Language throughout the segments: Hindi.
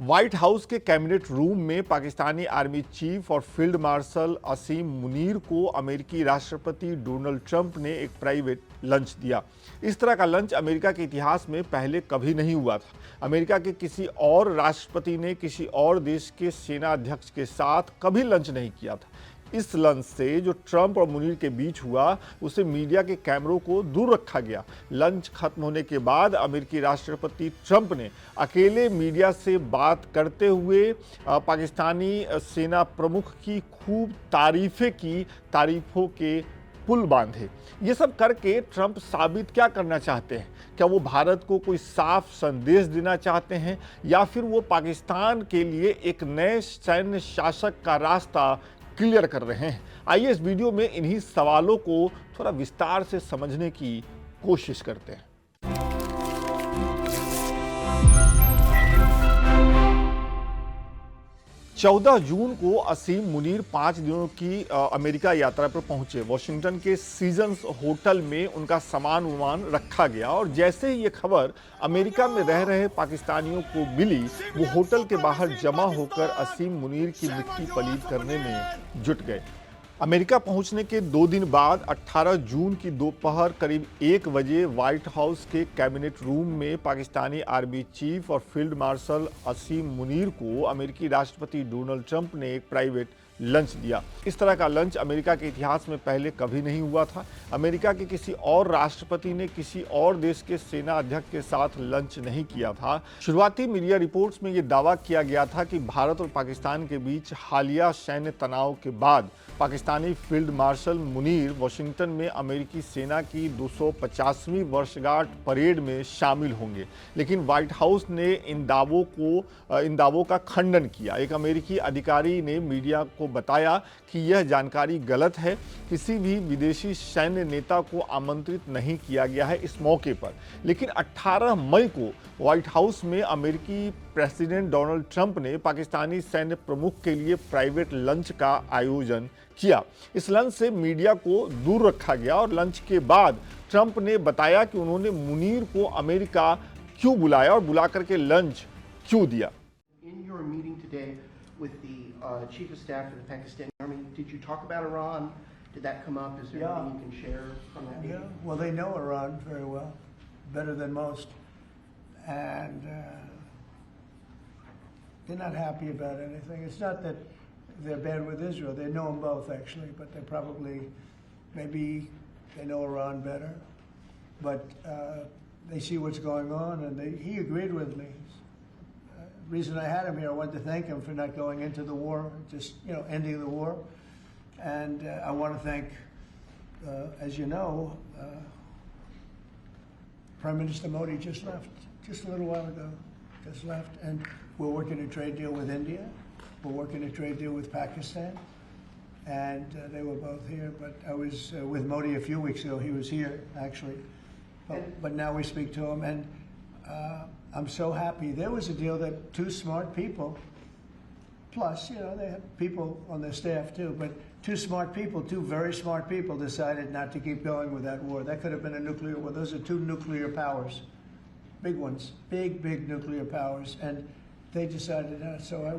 व्हाइट हाउस के कैबिनेट रूम में पाकिस्तानी आर्मी चीफ और फील्ड मार्शल असीम मुनीर को अमेरिकी राष्ट्रपति डोनाल्ड ट्रंप ने एक प्राइवेट लंच दिया। इस तरह का लंच अमेरिका के इतिहास में पहले कभी नहीं हुआ था। अमेरिका के किसी और राष्ट्रपति ने किसी और देश के सेना अध्यक्ष के साथ कभी लंच नहीं किया था। इस लंच से जो ट्रंप और मुनीर के बीच हुआ, उसे मीडिया के कैमरों को दूर रखा गया। लंच खत्म होने के बाद अमेरिकी राष्ट्रपति ट्रंप ने अकेले मीडिया से बात करते हुए पाकिस्तानी सेना प्रमुख की खूब तारीफें की, तारीफों के पुल बांधे। ये सब करके ट्रंप साबित क्या करना चाहते हैं? क्या वो भारत को कोई साफ संदेश देना चाहते हैं, या फिर वो पाकिस्तान के लिए एक नए सैन्य शासक का रास्ता क्लियर कर रहे हैं? आइए इस वीडियो में इन्हीं सवालों को थोड़ा विस्तार से समझने की कोशिश करते हैं। चौदह जून को असीम मुनीर 5 दिनों की अमेरिका यात्रा पर पहुंचे। वॉशिंगटन के सीजन्स होटल में उनका सामान वामान रखा गया और जैसे ही ये खबर अमेरिका में रह रहे पाकिस्तानियों को मिली, वो होटल के बाहर जमा होकर असीम मुनीर की मिट्टी पलीद करने में जुट गए। अमेरिका पहुंचने के 2 दिन बाद 18 जून की दोपहर करीब 1 बजे व्हाइट हाउस के कैबिनेट रूम में पाकिस्तानी आर्मी चीफ और फील्ड मार्शल असीम मुनीर को अमेरिकी राष्ट्रपति डोनाल्ड ट्रंप ने एक प्राइवेट लंच दिया। इस तरह का लंच अमेरिका के इतिहास में पहले कभी नहीं हुआ था। अमेरिका के किसी और राष्ट्रपति ने किसी और देश के सेना अध्यक्ष के साथ लंच नहीं किया था। शुरुआती मीडिया रिपोर्ट्स में यह दावा किया गया था कि भारत और पाकिस्तान के बीच हालिया सैन्य तनाव के बाद Pakistani field marshal Munir Washington में अमेरिकी सेना की 250वीं वर्षगांठ परेड में शामिल होंगे। लेकिन व्हाइट हाउस ने इन दावों का खंडन किया। एक अमेरिकी अधिकारी ने मीडिया को बताया कि यह जानकारी गलत है। किसी भी विदेशी सैन्य नेता को आमंत्रित नहीं किया गया है इस मौके पर। लेकिन 18 मई को व्हाइट हाउस में अमेरिकी प्रेसिडेंट डोनाल्ड ट्रंप ने पाकिस्तानी सैन्य प्रमुख के लिए प्राइवेट लंच का आयोजन किया। इस लंच से मीडिया को दूर रखा गया और लंच के बाद ट्रंप ने बताया कि उन्होंने मुनीर को अमेरिका क्यों बुलाया और बुला करके लंच क्यों दिया। With the Chief of Staff of the Pakistani Army, did you talk about Iran? Did that come up? Is there anything you can share from that meeting? Yeah, well, they know Iran very well, better than most, and they're not happy about anything. It's not that they're bad with Israel. They know them both, actually, but they probably, maybe they know Iran better, but they see what's going on, and he agreed with me. Reason I had him here, I wanted to thank him for not going into the war, just ending the war, and I want to thank, as you know, Prime Minister Modi just left, just a little while ago, just left, and we're working a trade deal with India, we're working a trade deal with Pakistan, and they were both here. But I was with Modi a few weeks ago. He was here actually, but now we speak to him, and I'm so happy. There was a deal that 2 smart people, plus, they had people on their staff too, but 2 smart people, 2 very smart people decided not to keep going with that war. That could have been a nuclear war. Those are 2 nuclear powers, big ones, big nuclear powers, and they decided not. So I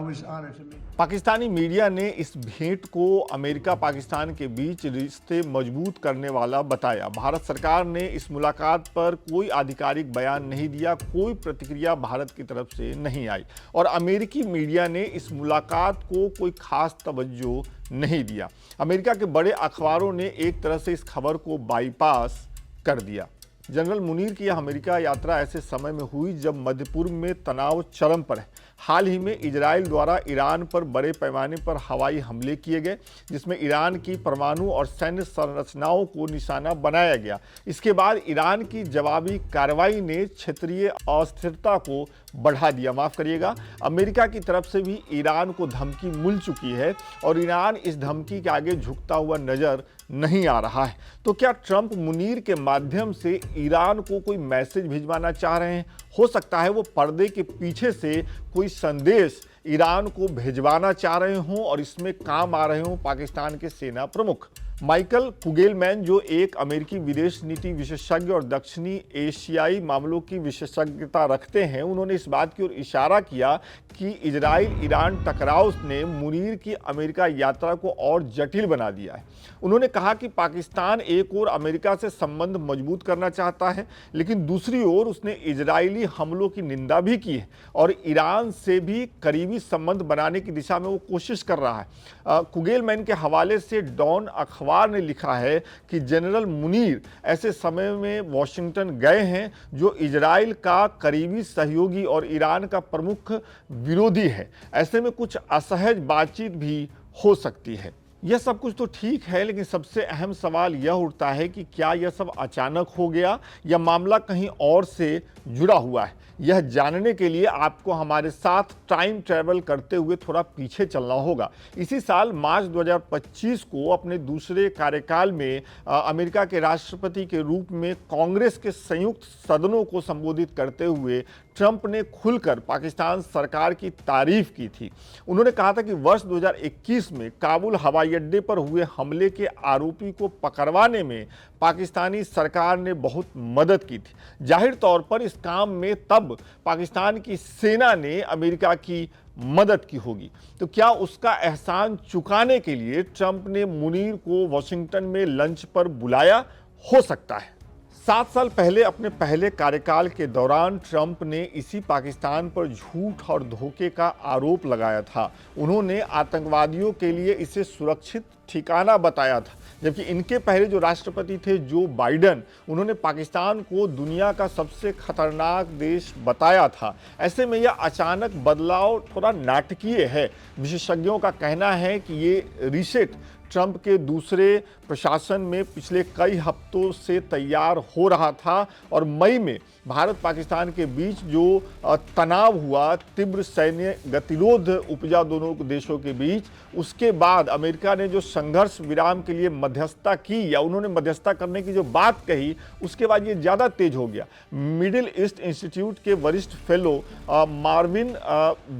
was honored to meet. Pakistani media ने इस भेंट को अमेरिका पाकिस्तान के बीच रिश्ते मजबूत करने वाला बताया। भारत सरकार ने इस मुलाकात पर कोई आधिकारिक बयान नहीं दिया, कोई प्रतिक्रिया भारत की तरफ से नहीं आई, और अमेरिकी मीडिया ने इस मुलाकात को कोई खास तवज्जो नहीं दिया। अमेरिका के बड़े अखबारों ने एक तरह से इस खबर को बाईपास कर दिया। जनरल मुनीर की यह अमेरिका यात्रा ऐसे समय में हुई जब मध्य पूर्व में तनाव चरम पर है। हाल ही में इजराइल द्वारा ईरान पर बड़े पैमाने पर हवाई हमले किए गए, जिसमें ईरान की परमाणु और सैन्य संरचनाओं को निशाना बनाया गया। इसके बाद ईरान की जवाबी कार्रवाई ने क्षेत्रीय अस्थिरता को बढ़ा दिया। माफ करिएगा, अमेरिका की तरफ से भी ईरान को धमकी मिल चुकी है और ईरान इस धमकी के आगे झुकता हुआ नजर नहीं आ रहा है। तो क्या ट्रंप मुनीर के माध्यम से ईरान को कोई मैसेज भिजवाना चाह रहे हैं? हो सकता है वो पर्दे के पीछे से कोई संदेश ईरान को भिजवाना चाह रहे हों और इसमें काम आ रहे हों पाकिस्तान के सेना प्रमुख। माइकल कुगेलमैन, जो एक अमेरिकी विदेश नीति विशेषज्ञ और दक्षिणी एशियाई मामलों की विशेषज्ञता रखते हैं, उन्होंने इस बात की ओर इशारा किया कि इजराइल ईरान टकराव ने मुनीर की अमेरिका यात्रा को और जटिल बना दिया है। उन्होंने कहा कि पाकिस्तान एक ओर अमेरिका से संबंध मजबूत करना चाहता है, लेकिन दूसरी ओर उसने इजरायली हमलों की निंदा भी की है और ईरान से भी करीबी संबंध बनाने की दिशा में वो कोशिश कर रहा है। कुगेलमैन के हवाले से डॉन अखबार ने लिखा है कि जनरल मुनीर ऐसे समय में वॉशिंगटन गए हैं जो इजराइल का करीबी सहयोगी और ईरान का प्रमुख विरोधी है। ऐसे में कुछ असहज बातचीत भी हो सकती है। यह सब कुछ तो ठीक है, लेकिन सबसे अहम सवाल यह उठता है कि क्या यह सब अचानक हो गया या मामला कहीं और से जुड़ा हुआ है। यह जानने के लिए आपको हमारे साथ टाइम ट्रैवल करते हुए थोड़ा पीछे चलना होगा। इसी साल मार्च 2025 को अपने दूसरे कार्यकाल में अमेरिका के राष्ट्रपति के रूप में कांग्रेस के संयुक्त सदनों को संबोधित करते हुए ट्रंप ने खुलकर पाकिस्तान सरकार की तारीफ की थी। उन्होंने कहा था कि वर्ष 2021 में काबुल हवाई अड्डे पर हुए हमले के आरोपी को पकड़वाने में पाकिस्तानी सरकार ने बहुत मदद की थी। जाहिर तौर पर इस काम में तब पाकिस्तान की सेना ने अमेरिका की मदद की होगी। तो क्या उसका एहसान चुकाने के लिए ट्रंप ने मुनीर को वॉशिंगटन में लंच पर बुलाया? हो सकता है। 7 साल पहले अपने पहले कार्यकाल के दौरान ट्रंप ने इसी पाकिस्तान पर झूठ और धोखे का आरोप लगाया था। उन्होंने आतंकवादियों के लिए इसे सुरक्षित ठिकाना बताया था, जबकि इनके पहले जो राष्ट्रपति थे जो बाइडन, उन्होंने पाकिस्तान को दुनिया का सबसे खतरनाक देश बताया था। ऐसे में यह अचानक बदलाव थोड़ा नाटकीय है। विशेषज्ञों का कहना है कि ये रीसेट ट्रंप के दूसरे प्रशासन में पिछले कई हफ्तों से तैयार हो रहा था और मई में भारत पाकिस्तान के बीच जो तनाव हुआ, तीव्र सैन्य गतिरोध उपजा दोनों देशों के बीच, उसके बाद अमेरिका ने जो संघर्ष विराम के लिए मध्यस्थता की या उन्होंने मध्यस्थता करने की जो बात कही, उसके बाद ये ज़्यादा तेज हो गया। मिडिल ईस्ट इंस्टीट्यूट के वरिष्ठ फेलो मार्विन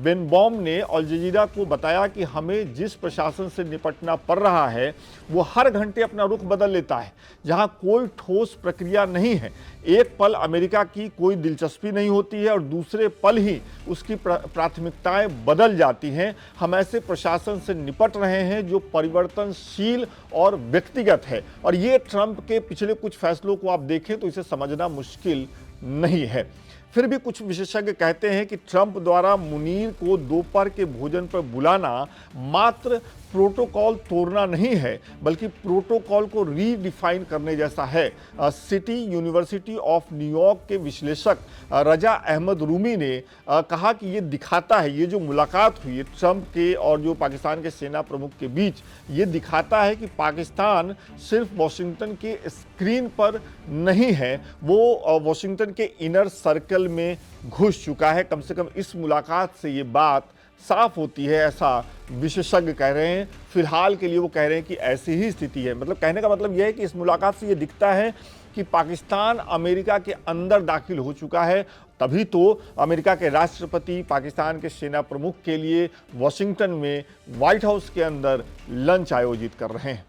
बेनबॉम ने अल जजीरा को बताया कि हमें जिस प्रशासन से निपटना पड़ रहा है वो हर घंटे अपना रुख बदल लेता है। जहां कोई ठोस प्रक्रिया नहीं है, एक पल अमेरिका की कोई दिलचस्पी नहीं होती है और दूसरे पल ही उसकी प्राथमिकताएं बदल जाती हैं। हम ऐसे प्रशासन से निपट रहे हैं जो परिवर्तनशील और व्यक्तिगत है, और ये ट्रंप के पिछले कुछ फैसलों को आप देखें तो इसे समझना मुश्किल नहीं है। फिर भी कुछ विशेषज्ञ कहते हैं कि ट्रंप द्वारा मुनीर को दोपहर के भोजन पर बुलाना मात्र प्रोटोकॉल तोड़ना नहीं है, बल्कि प्रोटोकॉल को रीडिफाइन करने जैसा है। सिटी यूनिवर्सिटी ऑफ न्यूयॉर्क के विश्लेषक रजा अहमद रूमी ने कहा कि ये दिखाता है, ये जो मुलाकात हुई है ट्रंप के और जो पाकिस्तान के सेना प्रमुख के बीच, ये दिखाता है कि पाकिस्तान सिर्फ वॉशिंगटन के स्क्रीन पर नहीं है, वो वॉशिंगटन के इनर सर्कल में घुस चुका है। कम से कम इस मुलाकात से ये बात साफ होती है, ऐसा विशेषज्ञ कह रहे हैं। फिलहाल के लिए वो कह रहे हैं कि ऐसी ही स्थिति है। मतलब कहने का मतलब यह है कि इस मुलाकात से ये दिखता है कि पाकिस्तान अमेरिका के अंदर दाखिल हो चुका है। तभी तो अमेरिका के राष्ट्रपति पाकिस्तान के सेना प्रमुख के लिए वॉशिंगटन में व्हाइट हाउस के अंदर लंच आयोजित कर रहे हैं।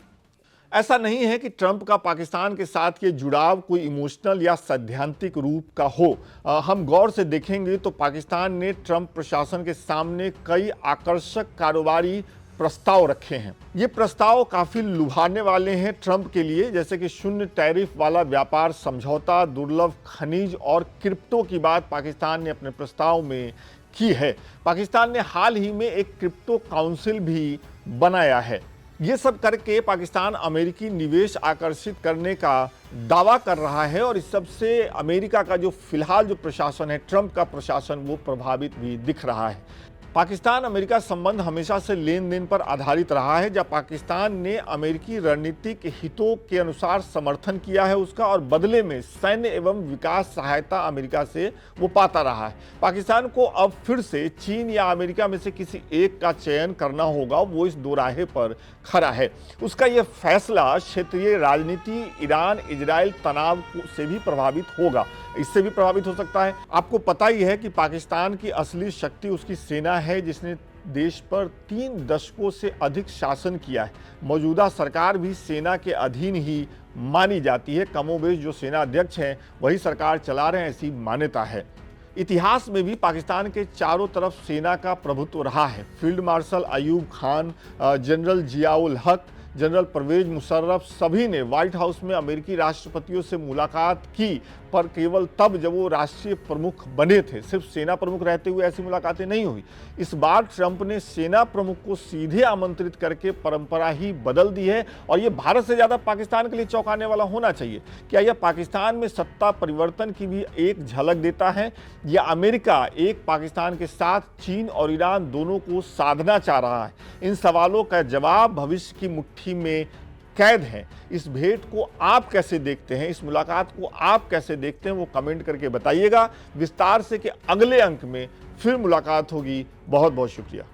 ऐसा नहीं है कि ट्रंप का पाकिस्तान के साथ ये जुड़ाव कोई इमोशनल या सैद्धांतिक रूप का हो। हम गौर से देखेंगे तो पाकिस्तान ने ट्रंप प्रशासन के सामने कई आकर्षक कारोबारी प्रस्ताव रखे हैं। ये प्रस्ताव काफ़ी लुभाने वाले हैं ट्रंप के लिए, जैसे कि शून्य टैरिफ वाला व्यापार समझौता, दुर्लभ खनिज और क्रिप्टो की बात पाकिस्तान ने अपने प्रस्ताव में की है। पाकिस्तान ने हाल ही में एक क्रिप्टो काउंसिल भी बनाया है। ये सब करके पाकिस्तान अमेरिकी निवेश आकर्षित करने का दावा कर रहा है और इस सब से अमेरिका का जो फिलहाल जो प्रशासन है, ट्रंप का प्रशासन, वो प्रभावित भी दिख रहा है। पाकिस्तान अमेरिका संबंध हमेशा से लेन देन पर आधारित रहा है, जहां पाकिस्तान ने अमेरिकी रणनीतिक हितों के अनुसार समर्थन किया है उसका, और बदले में सैन्य एवं विकास सहायता अमेरिका से वो पाता रहा है। पाकिस्तान को अब फिर से चीन या अमेरिका में से किसी एक का चयन करना होगा, वो इस दोराहे पर खड़ा है। उसका यह फैसला क्षेत्रीय राजनीति, ईरान इजराइल तनाव से भी प्रभावित होगा, इससे भी प्रभावित हो सकता है। आपको पता ही है कि पाकिस्तान की असली शक्ति उसकी सेना है, जिसने देश पर 3 दशकों से अधिक शासन किया है। मौजूदा सरकार भी सेना के अधीन ही मानी जाती है। कमोबेश जो सेना अध्यक्ष हैं वही सरकार चला रहे हैं, ऐसी मान्यता है। इतिहास में भी पाकिस्तान के चारों तरफ सेना का प्रभुत्व रहा है। Field marshal Ayub Khan, general Ziaul हक, जनरल परवेज मुशर्रफ सभी ने व्हाइट हाउस में अमेरिकी राष्ट्रपतियों से मुलाकात की, पर केवल तब जब वो राष्ट्रीय प्रमुख बने थे। सिर्फ सेना प्रमुख रहते हुए ऐसी मुलाकातें नहीं हुई। इस बार ट्रंप ने सेना प्रमुख को सीधे आमंत्रित करके परंपरा ही बदल दी है और ये भारत से ज़्यादा पाकिस्तान के लिए चौंकाने वाला होना चाहिए। क्या यह पाकिस्तान में सत्ता परिवर्तन की भी एक झलक देता है, या अमेरिका एक पाकिस्तान के साथ चीन और ईरान दोनों को साधना चाह रहा है? इन सवालों का जवाब भविष्य की मुट्ठी में कैद है। इस भेंट को आप कैसे देखते हैं, इस मुलाकात को आप कैसे देखते हैं, वो कमेंट करके बताइएगा। विस्तार से कि अगले अंक में फिर मुलाकात होगी। बहुत बहुत शुक्रिया।